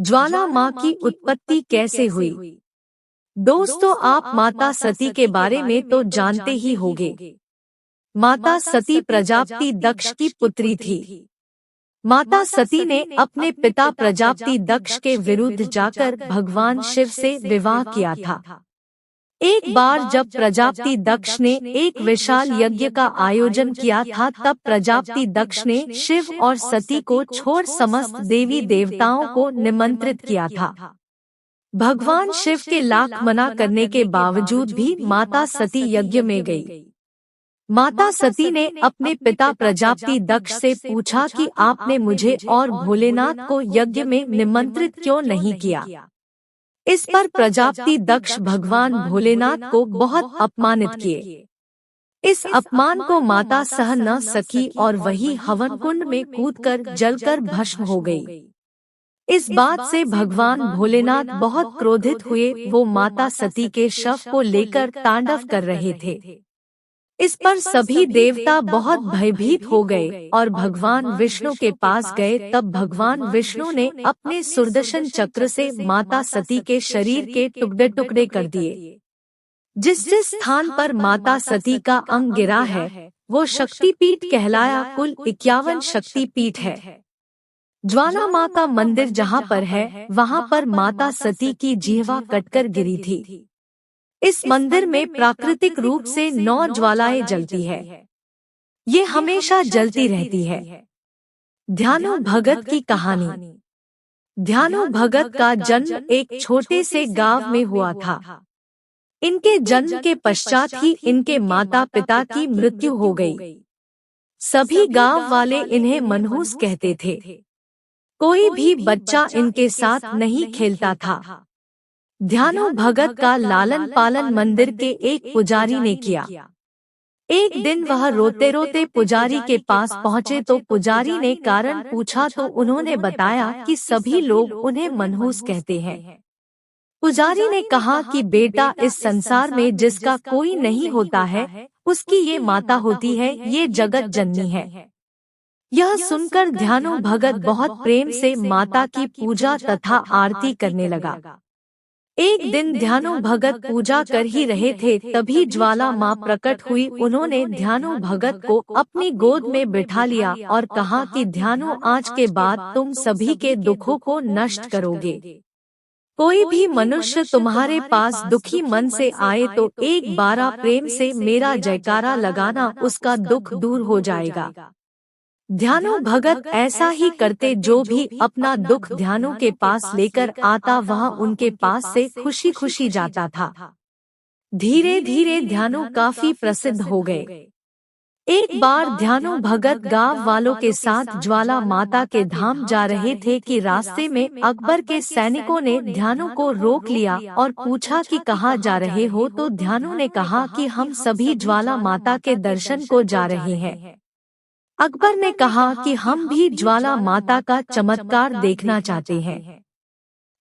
ज्वाला माँ की उत्पत्ति कैसे हुई? दोस्तों, आप माता सती के बारे में तो जानते ही होंगे। माता सती प्रजापति दक्ष की पुत्री थी। माता सती ने अपने पिता प्रजापति दक्ष के विरुद्ध जाकर भगवान शिव से विवाह किया था। एक बार जब प्रजापति दक्ष ने एक विशाल यज्ञ का आयोजन किया था, तब प्रजापति दक्ष ने शिव और सती को छोड़ समस्त देवी देवताओं को निमंत्रित किया था। भगवान शिव के लाख मना करने के बावजूद भी माता सती यज्ञ में गई। माता सती ने अपने पिता प्रजापति दक्ष से पूछा कि आपने मुझे और भोलेनाथ को यज्ञ में निमंत्रित क्यों नहीं किया। इस पर प्रजापति दक्ष भगवान भोलेनाथ को बहुत अपमानित किए। इस अपमान को माता सह न सकी और वही हवन कुंड में कूदकर जलकर भस्म हो गई। इस बात से भगवान भोलेनाथ बहुत क्रोधित हुए। वो माता सती के शव को लेकर तांडव कर रहे थे। इस पर सभी देवता बहुत भयभीत हो गए और भगवान विष्णु के पास गए। तब भगवान विष्णु ने अपने सुदर्शन चक्र से माता सती के शरीर के टुकड़े टुकड़े कर दिए। जिस जिस स्थान पर माता सती का अंग गिरा है, वो शक्तिपीठ कहलाया। कुल 51 शक्तिपीठ है। ज्वाला माँ का मंदिर जहाँ पर है, वहाँ पर माता सती की जिह्वा कटकर गिरी थी। इस मंदिर में प्राकृतिक रूप से 9 ज्वालाएं जलती है। ये हमेशा जलती रहती है। ध्यानु भगत की कहानी। ध्यानु भगत का जन्म एक छोटे से गांव में हुआ था। इनके जन्म के पश्चात ही इनके माता पिता की मृत्यु हो गई। सभी गांव वाले इन्हें मनहूस कहते थे। कोई भी बच्चा इनके साथ नहीं खेलता था। ध्यानु भगत का लालन पालन मंदिर के एक पुजारी ने किया। एक दिन वह रोते रोते पुजारी के पास पहुँचे तो पुजारी ने कारण पूछा तो उन्होंने बताया कि सभी लोग उन्हें मनहूस कहते हैं। पुजारी ने कहा कि बेटा, इस संसार में जिसका कोई नहीं होता है, उसकी ये माता होती है, ये जगत जननी है। यह सुनकर ध्यानु भगत बहुत प्रेम से माता की पूजा तथा आरती करने लगा। एक दिन ध्यानु भगत पूजा कर ही रहे थे, तभी ज्वाला माँ प्रकट हुई। उन्होंने ध्यानु भगत को अपनी गोद में बिठा लिया और कहा कि ध्यानु, आज के बाद तुम सभी के दुखों को नष्ट करोगे। कोई भी मनुष्य तुम्हारे पास दुखी मन से आए तो एक बार प्रेम से मेरा जयकारा लगाना, उसका दुख दूर हो जाएगा। ध्यानु भगत ऐसा ही करते। जो भी अपना दुख ध्यानु के पास लेकर आता, वह उनके पास से खुशी खुशी जाता था। धीरे धीरे ध्यानु काफी प्रसिद्ध हो गए। एक बार ध्यानु भगत गांव वालों के साथ ज्वाला माता के धाम जा रहे थे कि रास्ते में अकबर के सैनिकों ने ध्यानु को रोक लिया और पूछा कि कहाँ जा रहे हो। तो ध्यानु ने कहा कि हम सभी ज्वाला माता के दर्शन को जा रहे हैं। अकबर ने कहा कि हम भी ज्वाला माता का चमत्कार देखना चाहते हैं।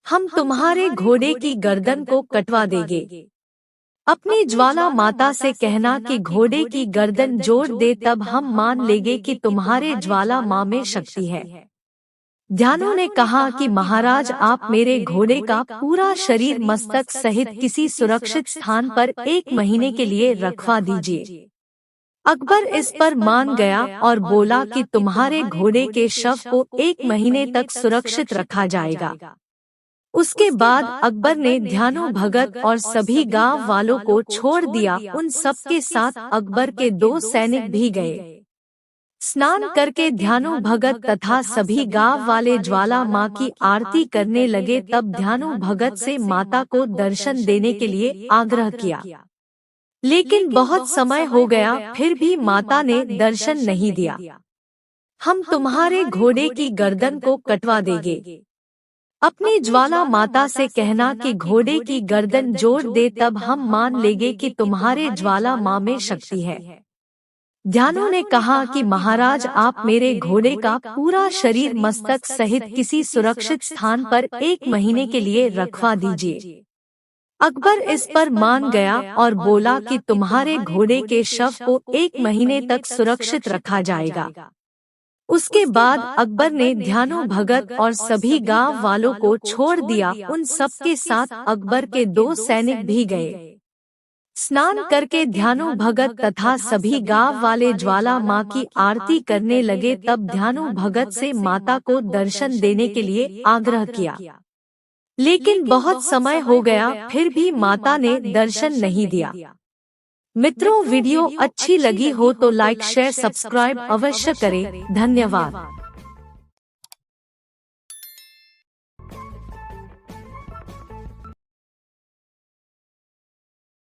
हम तुम्हारे घोड़े की गर्दन को कटवा देंगे। अपनी ज्वाला माता से कहना कि घोड़े की गर्दन जोड़ दे, तब हम मान लेंगे कि तुम्हारे ज्वाला माँ में शक्ति है। ध्यानु ने कहा कि महाराज, आप मेरे घोड़े का पूरा शरीर मस्तक सहित किसी सुरक्षित स्थान पर 1 महीने के लिए रखवा दीजिए। अकबर इस पर मान गया और बोला कि तुम्हारे घोड़े के शव को 1 महीने तक सुरक्षित रखा जाएगा। उसके बाद अकबर ने ध्यानु भगत और सभी गांव वालों को छोड़ दिया। उन सब के साथ अकबर के 2 सैनिक भी गए। स्नान करके ध्यानु भगत तथा सभी गांव वाले ज्वाला माँ की आरती करने लगे। तब ध्यानु भगत से माता को दर्शन देने के लिए आग्रह किया, लेकिन बहुत समय हो गया, फिर भी माता ने दर्शन नहीं दिया। हम तुम्हारे घोड़े की गर्दन को कटवा देंगे। अपनी ज्वाला माता से कहना कि घोड़े की गर्दन जोड़ दे, तब हम मान लेंगे कि तुम्हारे ज्वाला माँ में शक्ति है। ध्यानु ने कहा कि महाराज, आप मेरे घोड़े का पूरा शरीर मस्तक सहित किसी सुरक्षित स्थान पर 1 महीने के लिए रखवा दीजिए। अकबर इस पर मान गया और बोला कि तुम्हारे घोड़े के शव को 1 महीने तक सुरक्षित रखा जाएगा। उसके बाद अकबर ने ध्यानु भगत और सभी गांव वालों को छोड़ दिया। उन सब के साथ अकबर के 2 सैनिक भी गए। स्नान करके ध्यानु भगत तथा सभी गांव वाले ज्वाला माँ की आरती करने लगे। तब ध्यानु भगत से माता को दर्शन देने के लिए आग्रह किया, लेकिन बहुत समय हो गया, फिर भी माता ने दर्शन नहीं दिया। मित्रों, वीडियो अच्छी लगी हो तो लाइक शेयर सब्सक्राइब अवश्य करें। धन्यवाद।